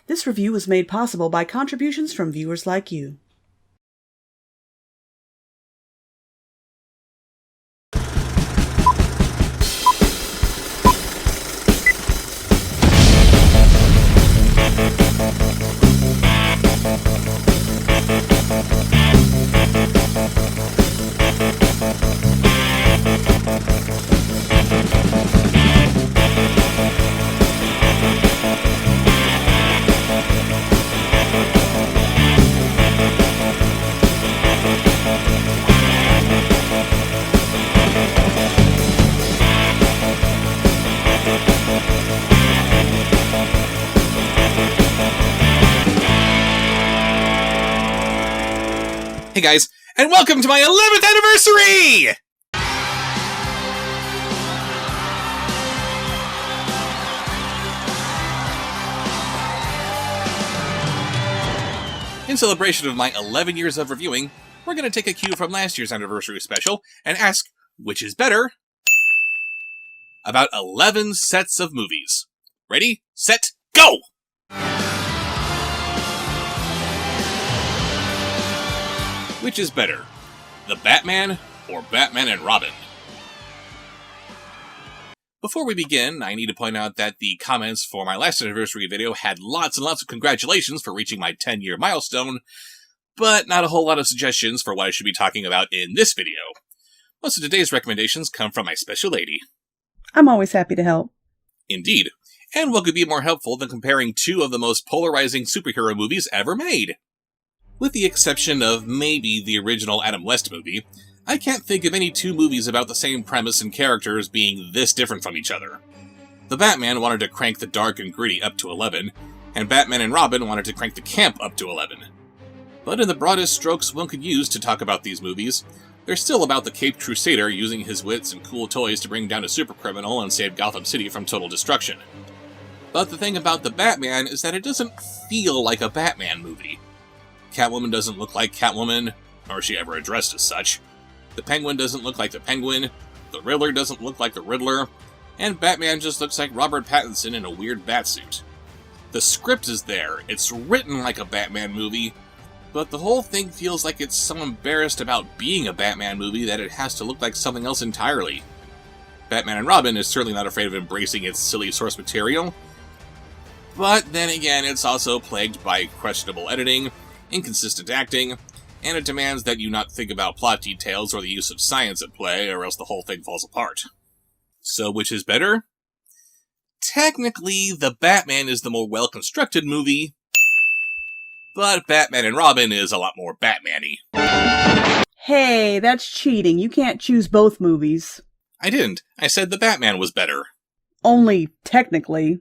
This review was made possible by contributions from viewers like you. Hey guys, and welcome to my 11th anniversary! In celebration of my 11 years of reviewing, we're going to take a cue from last year's anniversary special and ask, which is better? About 11 sets of movies. Ready, set, go! Which is better, The Batman or Batman and Robin? Before we begin, I need to point out that the comments for my last anniversary video had lots and lots of congratulations for reaching my 10-year milestone, but not a whole lot of suggestions for what I should be talking about in this video. Most of today's recommendations come from my special lady. I'm always happy to help. Indeed. And what could be more helpful than comparing two of the most polarizing superhero movies ever made? With the exception of maybe the original Adam West movie, I can't think of any two movies about the same premise and characters being this different from each other. The Batman wanted to crank the dark and gritty up to 11, and Batman and Robin wanted to crank the camp up to 11. But in the broadest strokes one could use to talk about these movies, they're still about the Caped Crusader using his wits and cool toys to bring down a supercriminal and save Gotham City from total destruction. But the thing about the Batman is that it doesn't feel like a Batman movie. Catwoman doesn't look like Catwoman, nor is she ever addressed as such. The Penguin doesn't look like the Penguin, the Riddler doesn't look like the Riddler, and Batman just looks like Robert Pattinson in a weird batsuit. The script is there, it's written like a Batman movie, but the whole thing feels like it's so embarrassed about being a Batman movie that it has to look like something else entirely. Batman and Robin is certainly not afraid of embracing its silly source material, but then again it's also plagued by questionable editing, inconsistent acting, and it demands that you not think about plot details or the use of science at play, or else the whole thing falls apart. So which is better? Technically, The Batman is the more well-constructed movie, but Batman and Robin is a lot more Batman-y. Hey, that's cheating. You can't choose both movies. I didn't. I said The Batman was better. Only technically.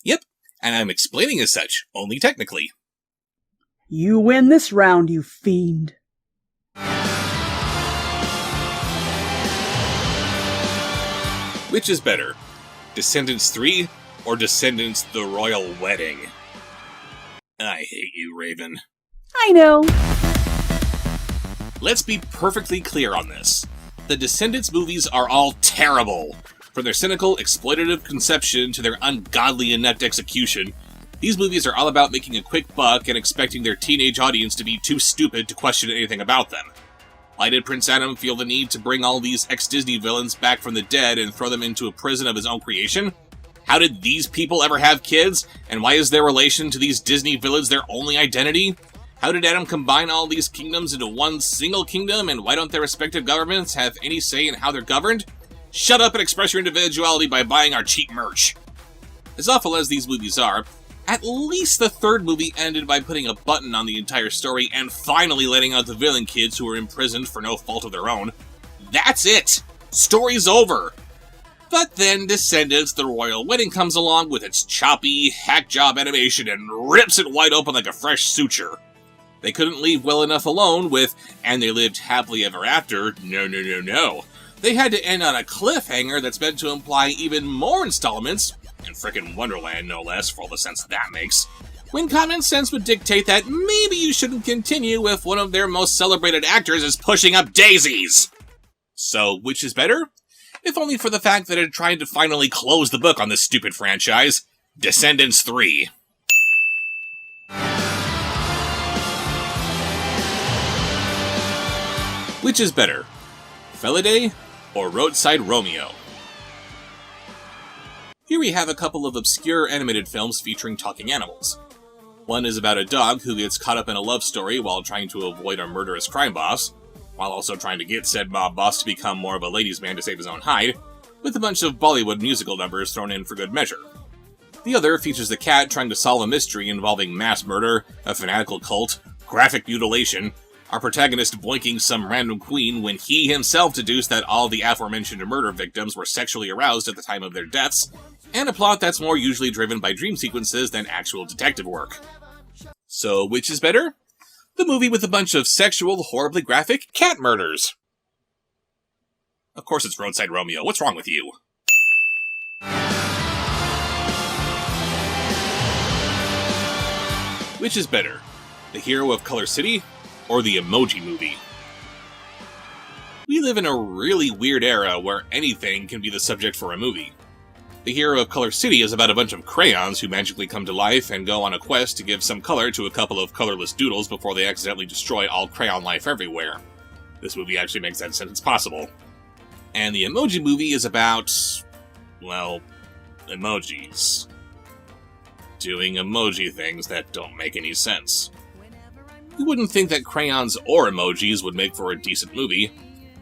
Yep, and I'm explaining as such, only technically. You win this round, you fiend. Which is better, Descendants 3 or Descendants The Royal Wedding? I hate you, Raven. I know. Let's be perfectly clear on this. The Descendants movies are all terrible. From their cynical, exploitative conception to their ungodly inept execution, these movies are all about making a quick buck and expecting their teenage audience to be too stupid to question anything about them. Why did Prince Adam feel the need to bring all these ex-Disney villains back from the dead and throw them into a prison of his own creation? How did these people ever have kids? And why is their relation to these Disney villains their only identity? How did Adam combine all these kingdoms into one single kingdom, and why don't their respective governments have any say in how they're governed? Shut up and express your individuality by buying our cheap merch. As awful as these movies are, at least the third movie ended by putting a button on the entire story and finally letting out the villain kids who were imprisoned for no fault of their own. That's it! Story's over! But then Descendants The Royal Wedding comes along with its choppy, hack job animation and rips it wide open like a fresh suture. They couldn't leave well enough alone with, and they lived happily ever after. No. They had to end on a cliffhanger that's meant to imply even more installments, in frickin' Wonderland no less, for all the sense that makes, when common sense would dictate that maybe you shouldn't continue if one of their most celebrated actors is pushing up daisies. So, which is better? If only for the fact that it tried to finally close the book on this stupid franchise. Descendants 3. Which is better, FELIDAE or Roadside Romeo? Here we have a couple of obscure animated films featuring talking animals. One is about a dog who gets caught up in a love story while trying to avoid a murderous crime boss, while also trying to get said mob boss to become more of a ladies' man to save his own hide, with a bunch of Bollywood musical numbers thrown in for good measure. The other features the cat trying to solve a mystery involving mass murder, a fanatical cult, graphic mutilation, our protagonist boinking some random queen when he himself deduced that all the aforementioned murder victims were sexually aroused at the time of their deaths, and a plot that's more usually driven by dream sequences than actual detective work. So, which is better? The movie with a bunch of sexual, horribly graphic cat murders. Of course it's Roadside Romeo. What's wrong with you? Which is better, the hero of Color City or the Emoji Movie? We live in a really weird era where anything can be the subject for a movie. The hero of Color City is about a bunch of crayons who magically come to life and go on a quest to give some color to a couple of colorless doodles before they accidentally destroy all crayon life everywhere. This movie actually makes that sentence possible. And the Emoji Movie is about, well, emojis. Doing emoji things that don't make any sense. You wouldn't think that crayons or emojis would make for a decent movie,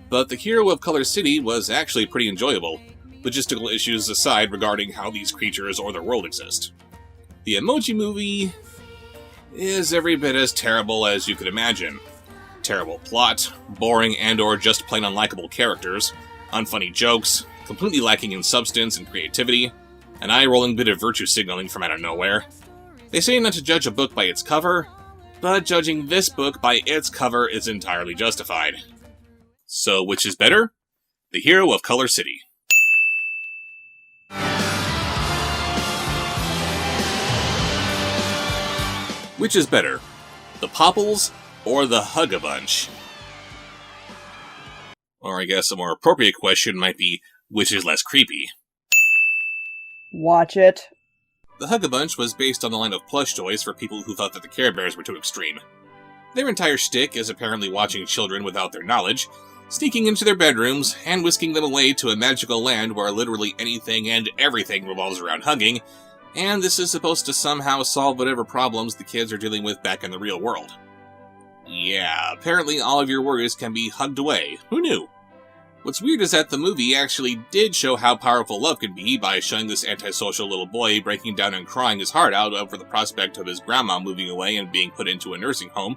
but the hero of Color City was actually pretty enjoyable, logistical issues aside regarding how these creatures or their world exist. The Emoji Movie is every bit as terrible as you could imagine. Terrible plot, boring and or just plain unlikable characters, unfunny jokes, completely lacking in substance and creativity, an eye-rolling bit of virtue signaling from out of nowhere. They say not to judge a book by its cover, but judging this book by its cover is entirely justified. So which is better? The hero of Color City. Which is better, the POPPLES or the Hugga Bunch? Or I guess a more appropriate question might be, which is less creepy? Watch it. The Hugga Bunch was based on the line of plush toys for people who thought that the Care Bears were too extreme. Their entire shtick is apparently watching children without their knowledge, sneaking into their bedrooms, and whisking them away to a magical land where literally anything and everything revolves around hugging, and this is supposed to somehow solve whatever problems the kids are dealing with back in the real world. Yeah, apparently all of your worries can be hugged away. Who knew? What's weird is that the movie actually did show how powerful love can be by showing this antisocial little boy breaking down and crying his heart out over the prospect of his grandma moving away and being put into a nursing home,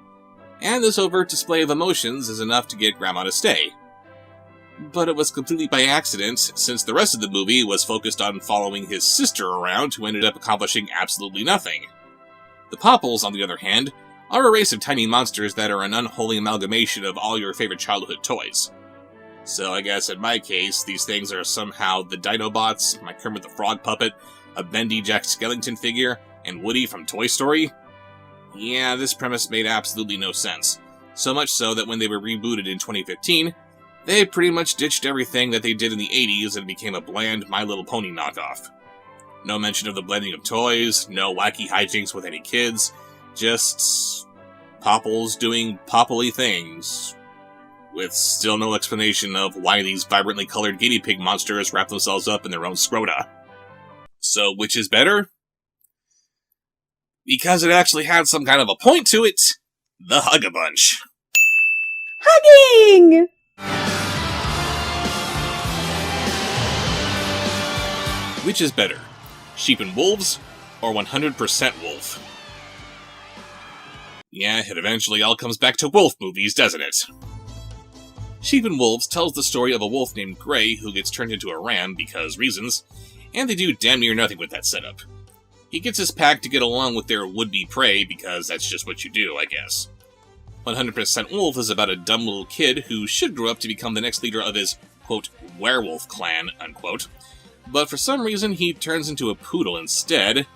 and this overt display of emotions is enough to get grandma to stay. But it was completely by accident, since the rest of the movie was focused on following his sister around, who ended up accomplishing absolutely nothing. The POPPLES, on the other hand, are a race of tiny monsters that are an unholy amalgamation of all your favorite childhood toys. So I guess in my case, these things are somehow the Dinobots, my Kermit the Frog puppet, a bendy Jack Skellington figure, and Woody from Toy Story? Yeah, this premise made absolutely no sense. So much so that when they were rebooted in 2015, they pretty much ditched everything that they did in the 80s and became a bland My Little Pony knockoff. No mention of the blending of toys, no wacky hijinks with any kids, just POPPLES doing popply things, with still no explanation of why these vibrantly colored guinea pig monsters wrap themselves up in their own scrota. So which is better? Because it actually had some kind of a point to it, the Hugga Bunch. Hugging! Which is better, Sheep and Wolves or 100% Wolf? Yeah, it eventually all comes back to wolf movies, doesn't it? Sheep and Wolves tells the story of a wolf named Gray who gets turned into a ram because reasons, and they do damn near nothing with that setup. He gets his pack to get along with their would-be prey because that's just what you do, I guess. 100% Wolf is about a dumb little kid who should grow up to become the next leader of his, quote, werewolf clan, unquote. But for some reason he turns into a poodle instead,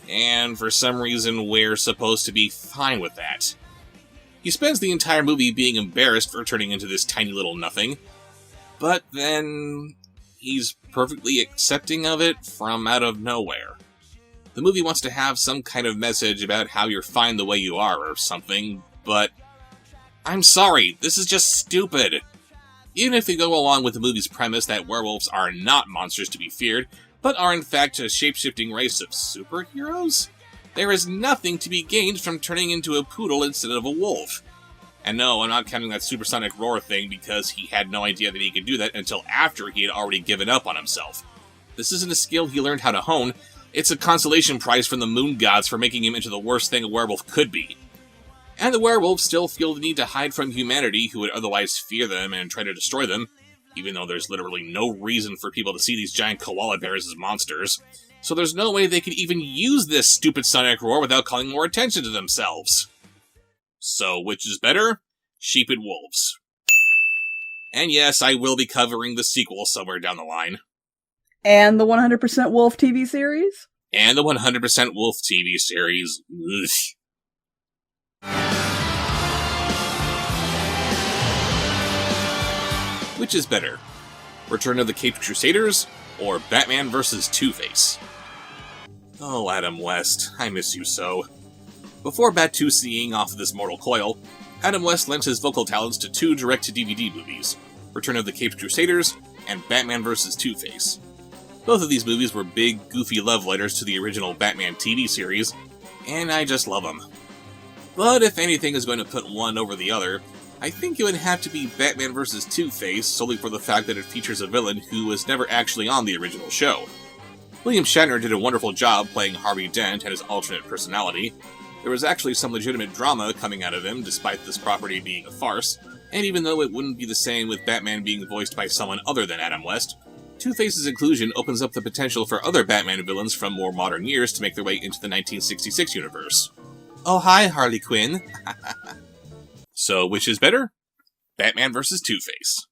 and for some reason we're supposed to be fine with that. He spends the entire movie being embarrassed for turning into this tiny little nothing, but then he's perfectly accepting of it from out of nowhere. The movie wants to have some kind of message about how you're fine the way you are or something, but I'm sorry, this is just stupid. Even if we go along with the movie's premise that werewolves are not monsters to be feared, but are in fact a shape-shifting race of superheroes, there is nothing to be gained from turning into a poodle instead of a wolf. And no, I'm not counting that supersonic roar thing because he had no idea that he could do that until after he had already given up on himself. This isn't a skill he learned how to hone, it's a consolation prize from the moon gods for making him into the worst thing a werewolf could be. And the werewolves still feel the need to hide from humanity who would otherwise fear them and try to destroy them, even though there's literally no reason for people to see these giant koala bears as monsters. So there's no way they could even use this stupid sonic roar without calling more attention to themselves. So, which is better? Sheep and wolves. And yes, I will be covering the sequel somewhere down the line. And the 100% Wolf TV series? And the 100% Wolf TV series. Ugh. Which is better? Return of the Caped Crusaders, or Batman vs. TwoFace? Oh, Adam West, I miss you so. Before Bat-2-seeing off of this mortal coil, Adam West lent his vocal talents to 2 direct-to-DVD movies, Return of the Caped Crusaders and Batman vs. TwoFace. Both of these movies were big, goofy love letters to the original Batman TV series, and I just love them. But if anything is going to put one over the other, I think it would have to be Batman vs. Two-Face, solely for the fact that it features a villain who was never actually on the original show. William Shatner did a wonderful job playing Harvey Dent and his alternate personality. There was actually some legitimate drama coming out of him, despite this property being a farce, and even though it wouldn't be the same with Batman being voiced by someone other than Adam West, Two-Face's inclusion opens up the potential for other Batman villains from more modern years to make their way into the 1966 universe. Oh hi, Harley Quinn! So, which is better? Batman vs. Two-Face.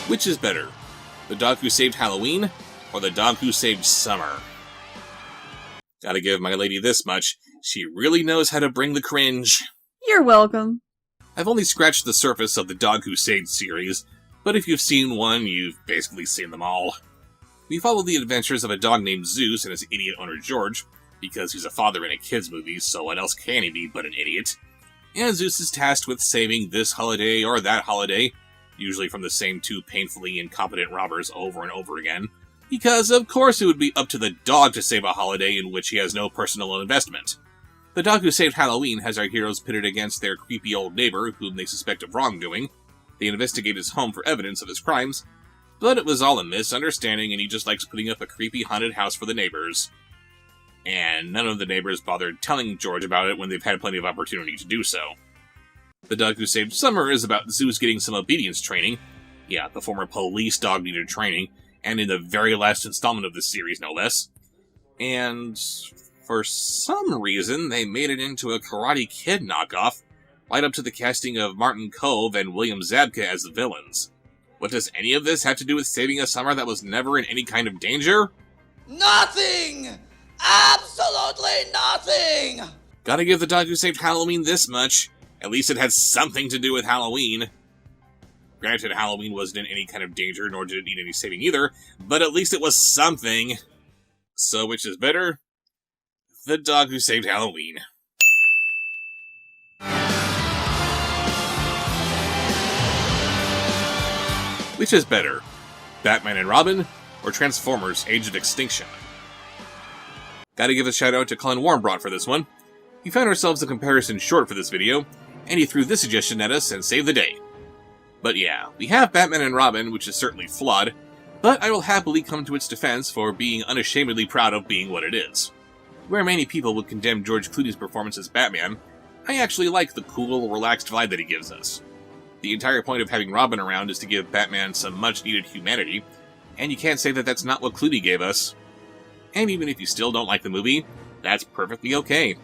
Which is better? The Dog Who Saved Halloween, or The Dog Who Saved Summer? Gotta give my lady this much, she really knows how to bring the cringe. You're welcome. I've only scratched the surface of the Dog Who Saved series, but if you've seen one, you've basically seen them all. We follow the adventures of a dog named Zeus and his idiot owner George, because he's a father in a kid's movie, so what else can he be but an idiot? And Zeus is tasked with saving this holiday or that holiday, usually from the same 2 painfully incompetent robbers over and over again, because of course it would be up to the dog to save a holiday in which he has no personal investment. The Dog Who Saved Halloween has our heroes pitted against their creepy old neighbor, whom they suspect of wrongdoing. They investigate his home for evidence of his crimes, but it was all a misunderstanding and he just likes putting up a creepy haunted house for the neighbors. And none of the neighbors bothered telling George about it when they've had plenty of opportunity to do so. The Dog Who Saved Summer is about Zeus getting some obedience training. Yeah, the former police dog needed training, and in the very last installment of this series, no less. And for some reason, they made it into a Karate Kid knockoff, right up to the casting of Martin Kove and William Zabka as the villains. What does any of this have to do with saving a summer that was never in any kind of danger? Nothing! Absolutely nothing! Gotta give The Dog Who Saved Halloween this much. At least it had something to do with Halloween. Granted, Halloween wasn't in any kind of danger, nor did it need any saving either, but at least it was something. So which is better? The Dog Who Saved Halloween. Which is better? Batman and Robin, or Transformers Age of Extinction? Gotta give a shout out to Colin Warmbrought for this one. We found ourselves a comparison short for this video, and he threw this suggestion at us and saved the day. But yeah, we have Batman and Robin, which is certainly flawed, but I will happily come to its defense for being unashamedly proud of being what it is. Where many people would condemn George Clooney's performance as Batman, I actually like the cool, relaxed vibe that he gives us. The entire point of having Robin around is to give Batman some much-needed humanity, and you can't say that that's not what Clooney gave us. And even if you still don't like the movie, that's perfectly okay.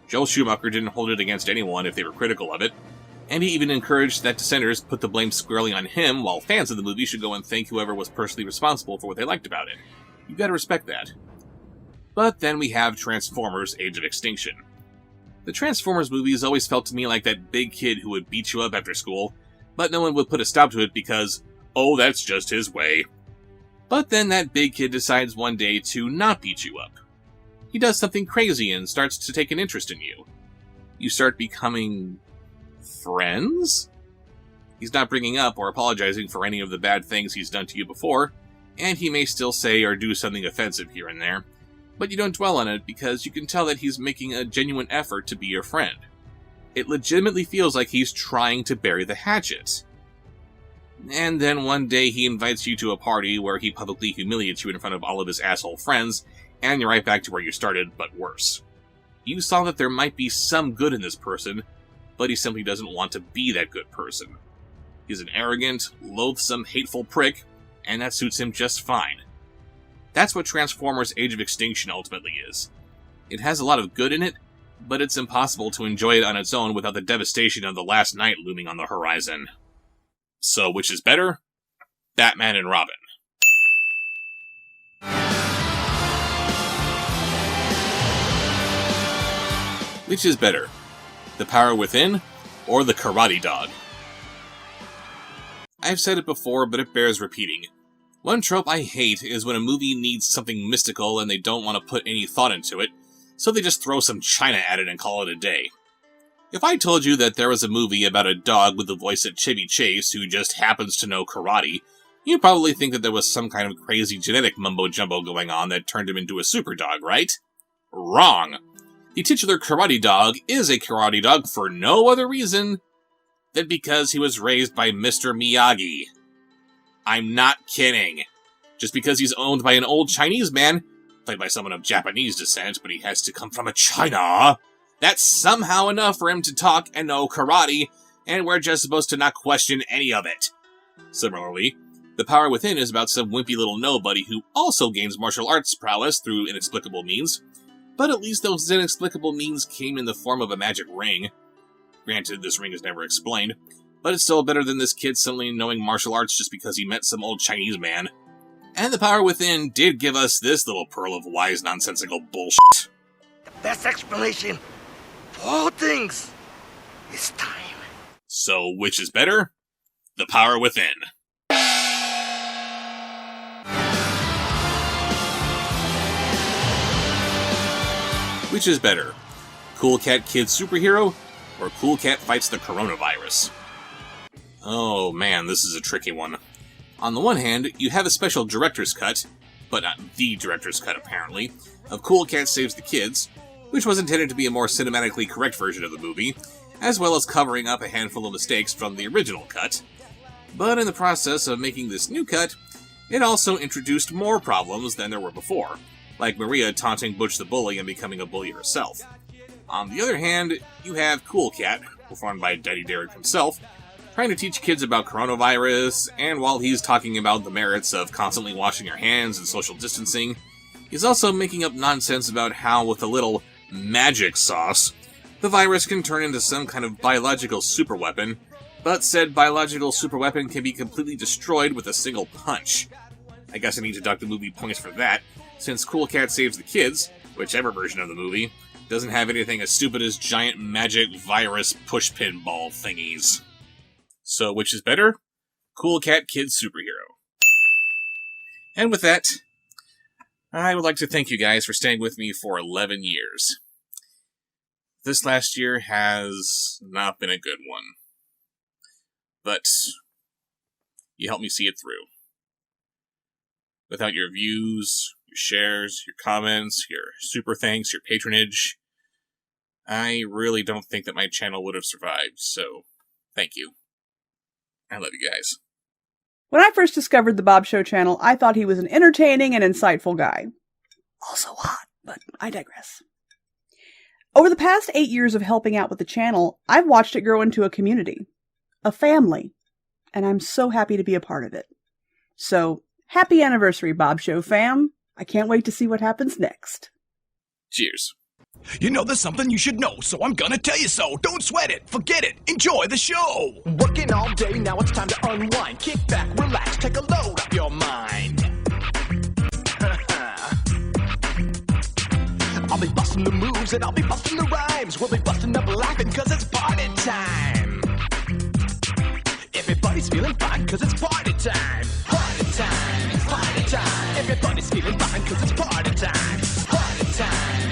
Joel Schumacher didn't hold it against anyone if they were critical of it, and he even encouraged that dissenters put the blame squarely on him, while fans of the movie should go and thank whoever was personally responsible for what they liked about it. You gotta respect that. But then we have Transformers Age of Extinction. The Transformers movies always felt to me like that big kid who would beat you up after school, but no one would put a stop to it because, oh, that's just his way. But then that big kid decides one day to not beat you up. he does something crazy and starts to take an interest in you. You start becoming friends? He's not bringing up or apologizing for any of the bad things he's done to you before, and he may still say or do something offensive here and there, but you don't dwell on it because you can tell that he's making a genuine effort to be your friend. It legitimately feels like he's trying to bury the hatchet. And then one day he invites you to a party where he publicly humiliates you in front of all of his asshole friends, and you're right back to where you started, but worse. You saw that there might be some good in this person, but he simply doesn't want to be that good person. He's an arrogant, loathsome, hateful prick, and that suits him just fine. That's what Transformers Age of Extinction ultimately is. It has a lot of good in it, but it's impossible to enjoy it on its own without the devastation of the last night looming on the horizon. So, which is better? Batman and Robin. Which is better? The Power Within, or the Karate Dog? I've said it before, but it bears repeating. One trope I hate is when a movie needs something mystical and they don't want to put any thought into it, so they just throw some China at it and call it a day. If I told you that there was a movie about a dog with the voice of Chevy Chase who just happens to know karate, you'd probably think that there was some kind of crazy genetic mumbo-jumbo going on that turned him into a super dog, right? Wrong! The titular karate dog is a karate dog for no other reason than because he was raised by Mr. Miyagi. I'm not kidding. Just because he's owned by an old Chinese man, played by someone of Japanese descent, but he has to come from China, that's somehow enough for him to talk and know karate, and we're just supposed to not question any of it. Similarly, The Power Within is about some wimpy little nobody who also gains martial arts prowess through inexplicable means, but at least those inexplicable means came in the form of a magic ring. Granted, this ring is never explained, but it's still better than this kid suddenly knowing martial arts just because he met some old Chinese man. And The Power Within did give us this little pearl of wise, nonsensical bullshit. The best explanation for all things is time. So, which is better? The Power Within. Which is better? Cool Cat Kid Superhero, or Cool Cat Fights the Coronavirus? Oh man, this is a tricky one. On the one hand, you have a special director's cut, but not the director's cut apparently, of Cool Cat Saves the Kids, which was intended to be a more cinematically correct version of the movie, as well as covering up a handful of mistakes from the original cut. But in the process of making this new cut, it also introduced more problems than there were before, like Maria taunting Butch the Bully and becoming a bully herself. On the other hand, you have Cool Cat, performed by Daddy Derek himself, trying to teach kids about coronavirus, and while he's talking about the merits of constantly washing your hands and social distancing, he's also making up nonsense about how, with a little magic sauce, the virus can turn into some kind of biological superweapon, but said biological superweapon can be completely destroyed with a single punch. I guess I need to deduct the movie points for that, since Cool Cat Saves the Kids, whichever version of the movie, doesn't have anything as stupid as giant magic virus push-pin ball thingies. So, which is better? Cool Cat Kid Superhero. And with that, I would like to thank you guys for staying with me for 11 years. This last year has not been a good one. But you helped me see it through. Without your views, your shares, your comments, your super thanks, your patronage, I really don't think that my channel would have survived, so thank you. I love you guys. When I first discovered the Bobsheaux channel, I thought he was an entertaining and insightful guy. Also hot, but I digress. Over the past 8 years of helping out with the channel, I've watched it grow into a community, a family, and I'm so happy to be a part of it. So, happy anniversary, Bobsheaux fam. I can't wait to see what happens next. Cheers. You know there's something you should know, so I'm gonna tell you so. Don't sweat it, forget it, enjoy the show. Working all day, now it's time to unwind. Kick back, relax, take a load off your mind. I'll be busting the moves and I'll be busting the rhymes. We'll be busting up laughing cause it's party time. Everybody's feeling fine cause it's party time. Party time, party time. Everybody's feeling fine cause it's party time. Party time.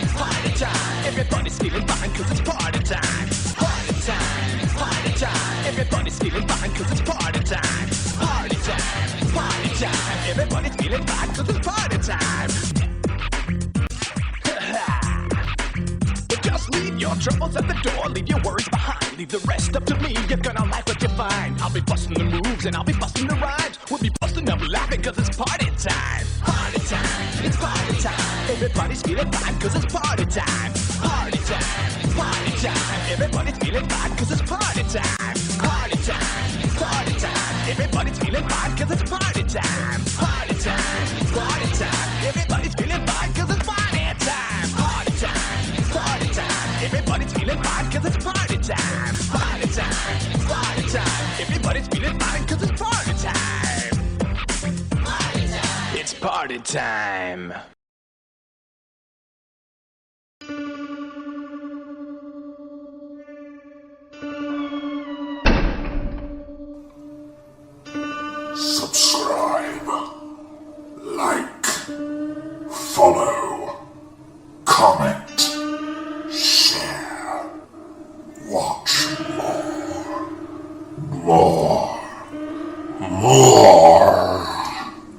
feeling fine, cause it's party time. But just leave your troubles at the door, leave your worries behind, leave the rest up to me, you're gonna like what you find. I'll be busting the moves and I'll be busting the rhymes. We'll be busting up laughing cause it's party time. Party time, it's party time. Everybody's feeling fine cause it's party time. Party time, party time. Everybody's feeling fine cause it's party time. Party time, party time. Everybody's feeling fine cause it's party time. Party time, party time. Everybody's feeling fine cause it's party time. Party time, party time. Everybody's feeling fine cause it's party time. Party time, party time. Everybody's feeling fine cause it's party time. Party time. It's party time. Subscribe.